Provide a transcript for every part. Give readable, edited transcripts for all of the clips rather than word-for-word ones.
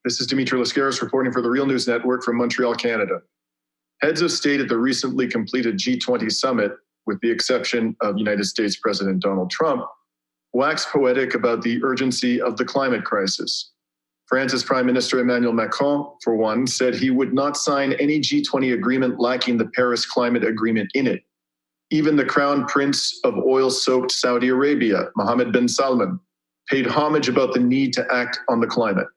This is Dimitri Lascaris reporting for the Real News Network from Montreal, Canada. Heads of state at the recently completed G20 summit, with the exception of United States President Donald Trump, waxed poetic about the urgency of the climate crisis. France's Prime Minister Emmanuel Macron, for one, said he would not sign any G20 agreement lacking the Paris Climate Agreement in it. Even the Crown Prince of oil-soaked Saudi Arabia, Mohammed bin Salman, paid homage about the need to act on the climate.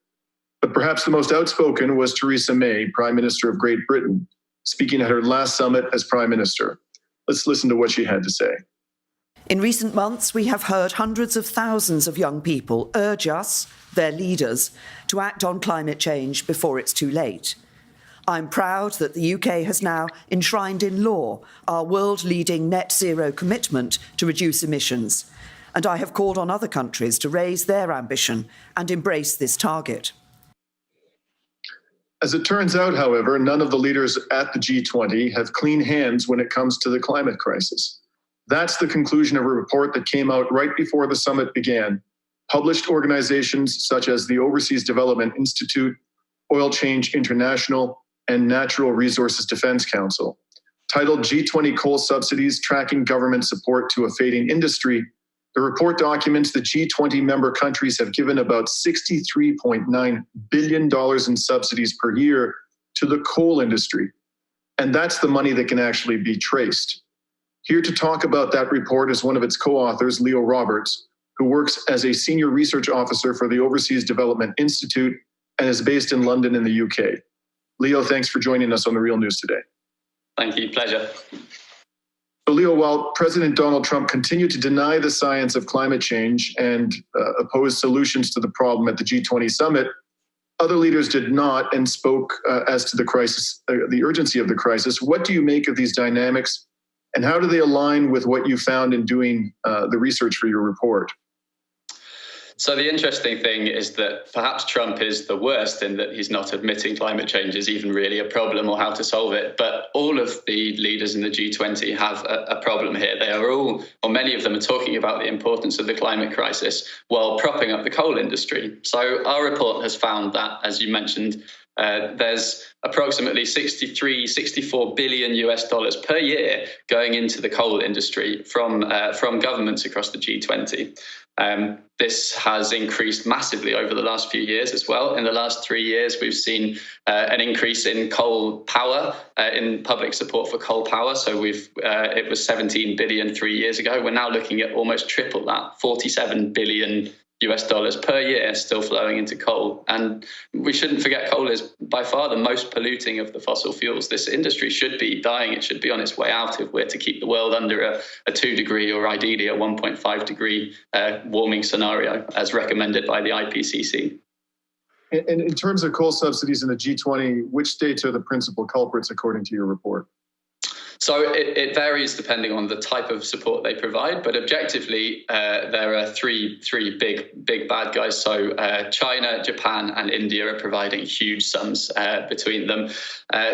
But perhaps the most outspoken was Theresa May, Prime Minister of Great Britain, speaking at her last summit as Prime Minister. Let's listen to what she had to say. In recent months, we have heard hundreds of thousands of young people urge us, their leaders, to act on climate change before it's too late. I'm proud that the UK has now enshrined in law our world-leading net zero commitment to reduce emissions, and I have called on other countries to raise their ambition and embrace this target. As it turns out, however, none of the leaders at the G20 have clean hands when it comes to the climate crisis. That's the conclusion of a report that came out right before the summit began, published organizations such as the Overseas Development Institute, Oil Change International, and Natural Resources Defense Council. Titled G20 Coal Subsidies, Tracking Government Support to a Fading Industry, the report documents that G20 member countries have given about $63.9 billion in subsidies per year to the coal industry. And that's the money that can actually be traced. Here to talk about that report is one of its co-authors, Leo Roberts, who works as a senior research officer for the Overseas Development Institute and is based in London in the UK. Leo, thanks for joining us on The Real News today. Thank you, pleasure. So Leo, while President Donald Trump continued to deny the science of climate change and oppose solutions to the problem at the G20 summit, other leaders did not and spoke as to the crisis, the urgency of the crisis. What do you make of these dynamics, and how do they align with what you found in doing the research for your report? So the interesting thing is that perhaps Trump is the worst in that he's not admitting climate change is even really a problem or how to solve it. But all of the leaders in the G20 have a problem here. They are all, or many of them are talking about the importance of the climate crisis while propping up the coal industry. So our report has found that, as you mentioned, there's approximately 64 billion US dollars per year going into the coal industry from governments across the G20. This has increased massively over the last few years as well. In the last 3 years, we've seen an increase in coal power, in public support for coal power. So it was 17 billion 3 years ago. We're now looking at almost triple that, 47 billion US dollars per year still flowing into coal. And we shouldn't forget coal is by far the most polluting of the fossil fuels. This industry should be dying. It should be on its way out if we're to keep the world under a 2 degree or ideally a 1.5 degree warming scenario as recommended by the IPCC. And in terms of coal subsidies in the G20, which states are the principal culprits according to your report? So it varies depending on the type of support they provide, but objectively, there are three big bad guys. So China, Japan, and India are providing huge sums between them.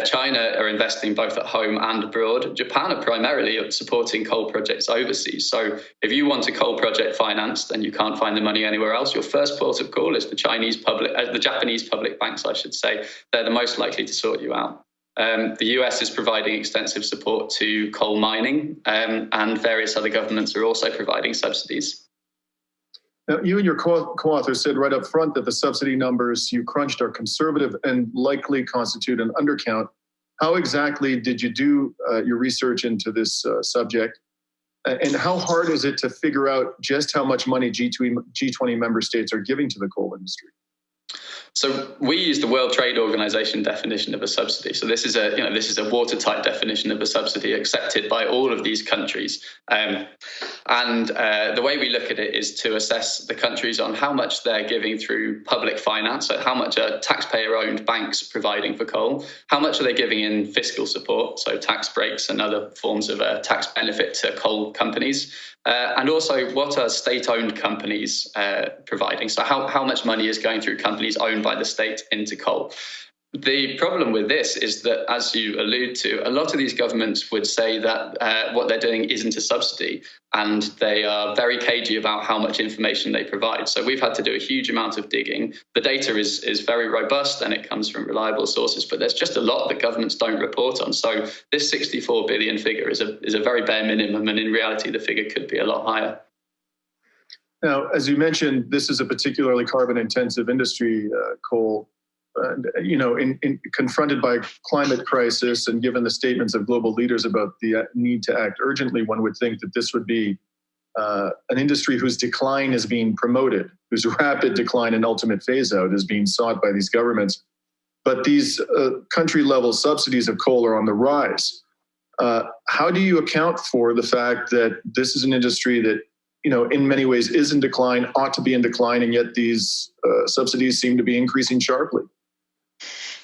China are investing both at home and abroad. Japan are primarily supporting coal projects overseas. So if you want a coal project financed and you can't find the money anywhere else, your first port of call is the Japanese public banks, I should say. They're the most likely to sort you out. The US is providing extensive support to coal mining, and various other governments are also providing subsidies. Now, you and your co-author said right up front that the subsidy numbers you crunched are conservative and likely constitute an undercount. How exactly did you do your research into this subject? And how hard is it to figure out just how much money G20 member states are giving to the coal industry? So we use the World Trade Organization definition of a subsidy. So this is a watertight definition of a subsidy accepted by all of these countries. And the way we look at it is to assess the countries on how much they're giving through public finance, so how much are taxpayer-owned banks providing for coal, how much are they giving in fiscal support, so tax breaks and other forms of tax benefit to coal companies, and also what are state-owned companies providing, so how much money is going through companies owned by the state into coal. The problem with this is that, as you allude to, a lot of these governments would say that what they're doing isn't a subsidy, and they are very cagey about how much information they provide. So we've had to do a huge amount of digging. The data is very robust and it comes from reliable sources, but there's just a lot that governments don't report on. So this 64 billion figure is a very bare minimum, and in reality, the figure could be a lot higher. Now, as you mentioned, this is a particularly carbon-intensive industry, coal. Confronted by climate crisis and given the statements of global leaders about the need to act urgently, one would think that this would be an industry whose decline is being promoted, whose rapid decline and ultimate phase out is being sought by these governments. But these country-level subsidies of coal are on the rise. How do you account for the fact that this is an industry that, in many ways is in decline, ought to be in decline, and yet these subsidies seem to be increasing sharply?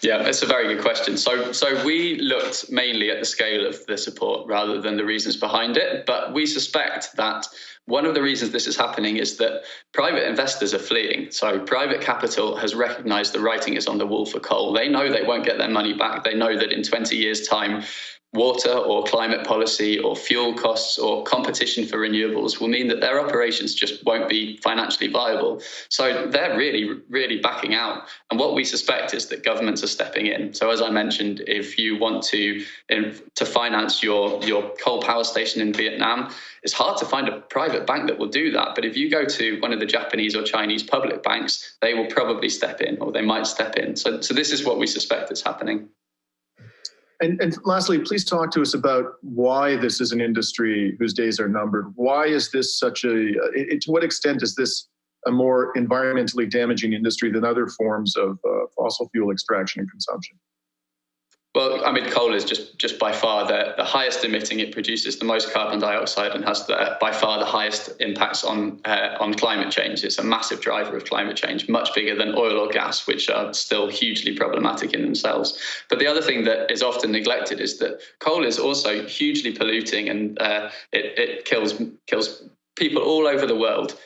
Yeah, it's a very good question. So we looked mainly at the scale of the support rather than the reasons behind it. But we suspect that one of the reasons this is happening is that private investors are fleeing. So private capital has recognized the writing is on the wall for coal. They know they won't get their money back. They know that in 20 years' time, water or climate policy or fuel costs or competition for renewables will mean that their operations just won't be financially viable. So they're really, really backing out. And what we suspect is that governments are stepping in. So as I mentioned, if you want to finance your coal power station in Vietnam, it's hard to find a private bank that will do that. But if you go to one of the Japanese or Chinese public banks, they will probably step in, or they might step in. So this is what we suspect is happening. And lastly, please talk to us about why this is an industry whose days are numbered. Why is this to what extent is this a more environmentally damaging industry than other forms of fossil fuel extraction and consumption? Well, I mean, coal is just by far the highest emitting. It produces the most carbon dioxide and has by far the highest impacts on climate change. It's a massive driver of climate change, much bigger than oil or gas, which are still hugely problematic in themselves. But the other thing that is often neglected is that coal is also hugely polluting, and it kills people all over the world.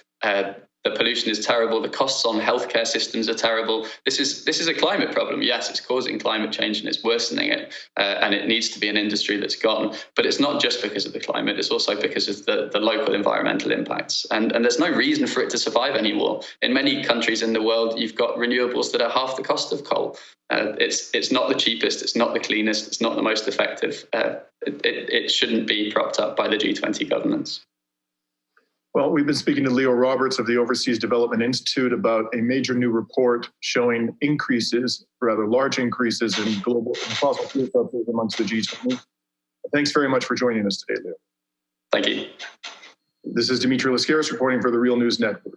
The pollution is terrible. The costs on healthcare systems are terrible. This is a climate problem. Yes, it's causing climate change and it's worsening it. And it needs to be an industry that's gone. But it's not just because of the climate. It's also because of the local environmental impacts. And there's no reason for it to survive anymore. In many countries in the world, you've got renewables that are half the cost of coal. It's not the cheapest. It's not the cleanest. It's not the most effective. It shouldn't be propped up by the G20 governments. Well, we've been speaking to Leo Roberts of the Overseas Development Institute about a major new report showing rather large increases in global fossil fuel subsidies amongst the G20. Thanks very much for joining us today, Leo. Thank you. This is Dimitri Lascaris reporting for the Real News Network.